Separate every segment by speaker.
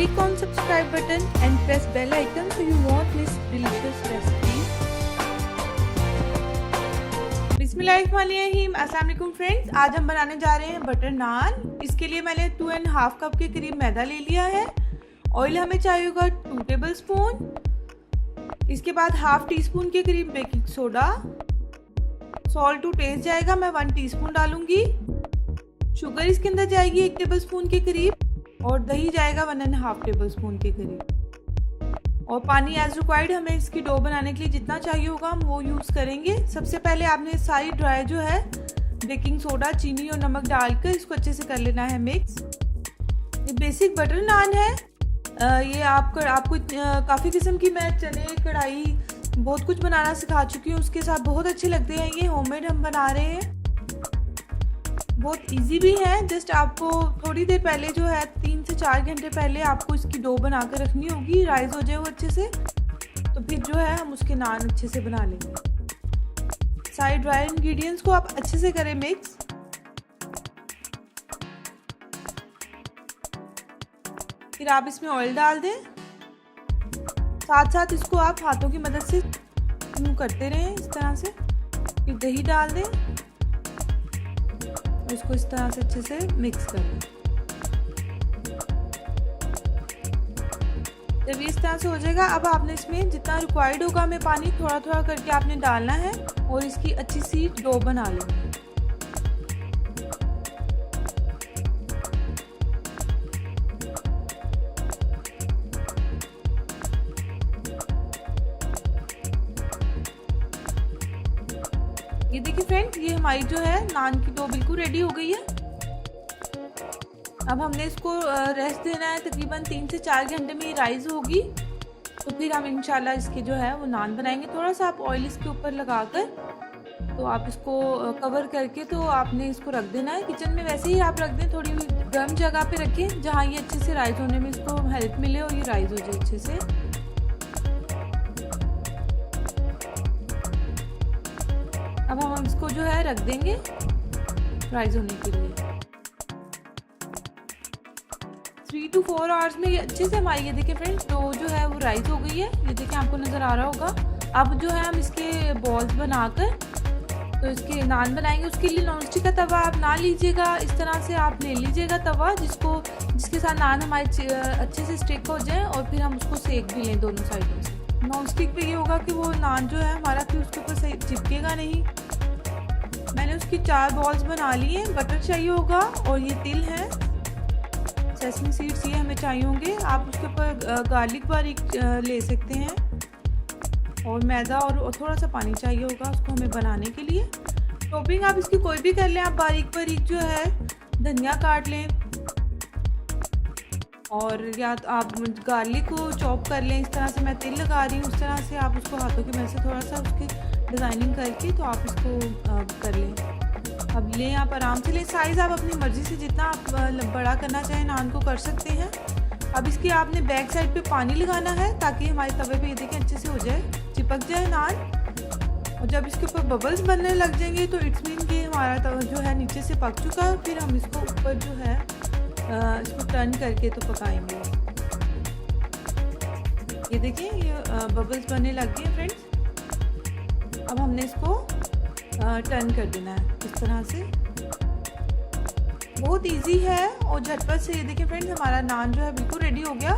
Speaker 1: Click on subscribe button and press bell icon so you won't miss delicious recipes. बिस्मिल्लाहिर्रहमानिर्रहीम। अस्सलाम वालेकुम friends, आज हम बनाने जा रहे हैं बटर नान। इसके लिए मैंने 2.5 कप के करीब मैदा ले लिया है। ऑयल हमें चाहिए होगा 2 टेबल स्पून। इसके बाद हाफ टी स्पून के करीब baking soda. Salt to taste जाएगा, मैं 1 टीस्पून डालूंगी। शुगर इसके अंदर जाएगी 1 टेबल स्पून के करीब और दही जाएगा 1.5 टेबल स्पून के करीब। और पानी एज रिक्वायर्ड, हमें इसकी डो बनाने के लिए जितना चाहिए होगा हम वो यूज़ करेंगे। सबसे पहले आपने सारी ड्राई जो है बेकिंग सोडा, चीनी और नमक डालकर इसको अच्छे से कर लेना है मिक्स। ये बेसिक बटर नान है। ये आपको काफ़ी किस्म की मैं चने, कढ़ाई, बहुत कुछ बनाना सिखा चुकी हूँ। उसके साथ बहुत अच्छे लगते हैं। ये होममेड हम बना रहे हैं, बहुत इजी भी है। जस्ट आपको थोड़ी देर पहले जो है 3 से 4 घंटे पहले आपको इसकी डो बना कर रखनी होगी, राइज हो जाए वो अच्छे से, तो फिर जो है हम उसके नान अच्छे से बना लेंगे। सारे ड्राई इंग्रेडिएंट्स को आप अच्छे से करें मिक्स। फिर आप इसमें ऑयल डाल दें, साथ साथ इसको आप हाथों की मदद से यूं करते रहें इस तरह से। फिर दही डाल दें, इसको इस तरह से अच्छे से मिक्स कर लें। जब ये इस तरह से हो जाएगा, अब आपने इसमें जितना रिक्वायर्ड होगा हमें पानी थोड़ा थोड़ा करके आपने डालना है और इसकी अच्छी सी डो बना लेंगे। ये देखिए फ्रेंड्स, ये हमारी जो है नान की डो बिल्कुल रेडी हो गई है। अब हमने इसको रेस्ट देना है, तकरीबन 3 से 4 घंटे में ये राइज होगी। तो फिर हम इंशाल्लाह इसके जो है वो नान बनाएंगे। थोड़ा सा आप ऑयल इसके ऊपर लगाकर तो आप इसको कवर करके तो आपने इसको रख देना है। किचन में वैसे ही आप रख दें, थोड़ी गर्म जगह पे रखें जहाँ ये अच्छे से राइज होने में इसको हेल्प मिले और ये राइज हो जाए अच्छे से। अब हम इसको जो है रख देंगे राइज होने के लिए। 3 to 4 आवर्स में ये अच्छे से हमारी, ये देखिए फ्रेंड्स, डो जो है वो राइज हो गई है। ये देखिए आपको नज़र आ रहा होगा। अब जो है हम इसके बॉल्स बनाकर तो इसके नान बनाएंगे। उसके लिए नॉनस्टिक का तवा आप ना लीजिएगा, इस तरह से आप ले लीजिएगा तवा जिसके साथ नान हमारे अच्छे से स्टिक हो जाए और फिर हम उसको सेक भी लें दोनों साइडों से। नॉनस्टिक पे ये होगा कि वो नान जो है हमारा फिर उसके ऊपर सही चिपकेगा नहीं। मैंने उसकी 4 बॉल्स बना ली हैं। बटर चाहिए होगा और ये तिल है, सेसमी सीड्स ये हमें चाहिए होंगे। आप उसके ऊपर गार्लिक बारीक ले सकते हैं और मैदा और थोड़ा सा पानी चाहिए होगा उसको हमें बनाने के लिए। टॉपिंग आप इसकी कोई भी कर लें। आप बारीक बारीक जो है धनिया काट लें और या आप गार्लिक को चॉप कर लें। इस तरह से मैं तिल लगा रही हूँ, उस तरह से आप उसको हाथों की मदद से थोड़ा सा उसकी डिज़ाइनिंग करके तो आप इसको कर लें। अब लें, आप आराम से लें। साइज़ आप अपनी मर्ज़ी से जितना आप बड़ा करना चाहें नान को कर सकते हैं। अब इसकी आपने बैक साइड पे पानी लगाना है ताकि हमारे तवे पे ये देखें अच्छे से हो जाए, चिपक जाए नान। और जब इसके ऊपर बबल्स बनने लग जाएंगे तो इट्स मीन कि हमारा तवा जो है नीचे से पक चुका है। फिर हम इसको ऊपर जो है इसको टर्न करके तो पकाएंगे। ये देखिए ये बबल्स बनने लग गए फ्रेंड्स। अब हमने इसको टर्न कर देना है इस तरह से। बहुत इजी है और झटपट से। ये देखिए फ्रेंड्स, हमारा नान जो है बिल्कुल रेडी हो गया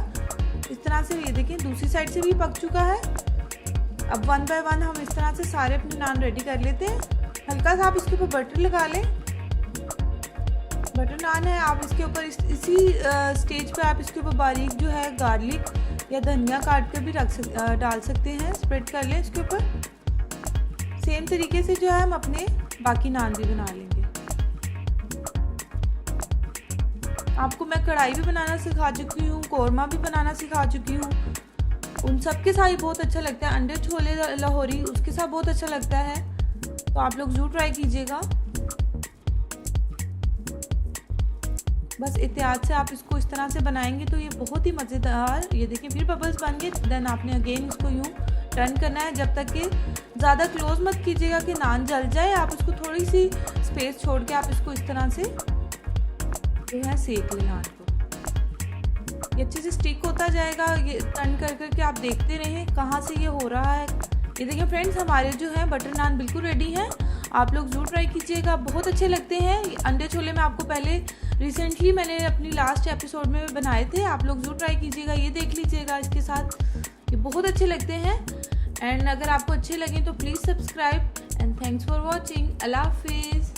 Speaker 1: इस तरह से। ये देखिए दूसरी साइड से भी पक चुका है। अब 1 बाय 1 हम इस तरह से सारे अपने नान रेडी कर लेते हैं। हल्का सा आप इसके ऊपर बटर लगा लें। बटर नान है, आप इसके ऊपर इसी स्टेज पे आप इसके ऊपर बारीक जो है गार्लिक या धनिया काट कर भी डाल सकते हैं। स्प्रेड कर लें इसके ऊपर। सेम तरीके से जो है हम अपने बाकी नान भी बना लेंगे। आपको मैं कढ़ाई भी बनाना सिखा चुकी हूँ, कोरमा भी बनाना सिखा चुकी हूँ। उन सब के साथ बहुत अच्छा लगता है। अंडे छोले लाहौरी उसके साथ बहुत अच्छा लगता है, तो आप लोग ज़रूर ट्राई कीजिएगा। बस एहतियात से आप इसको इस तरह से बनाएंगे तो ये बहुत ही मज़ेदार। ये देखिए फिर बबल्स बन गए। देन आपने अगेन इसको यूँ टर्न करना है जब तक कि ज़्यादा क्लोज मत कीजिएगा कि नान जल जाए। आप इसको थोड़ी सी स्पेस छोड़ के आप इसको इस तरह से जो है सेक लें नान को। ये अच्छे से स्टिक होता जाएगा। ये टर्न कर करके आप देखते रहें कहाँ से ये हो रहा है। ये देखिए फ्रेंड्स, हमारे जो है बटर नान बिल्कुल रेडी हैं। आप लोग ज़रूर ट्राई कीजिएगा, बहुत अच्छे लगते हैं। अंडे छोले में आपको पहले रिसेंटली मैंने अपनी लास्ट एपिसोड में बनाए थे, आप लोग ज़रूर ट्राई कीजिएगा। ये देख लीजिएगा इसके साथ, ये बहुत अच्छे लगते हैं। एंड अगर आपको अच्छे लगे तो please subscribe and thanks for watching. Allah हाफिज़।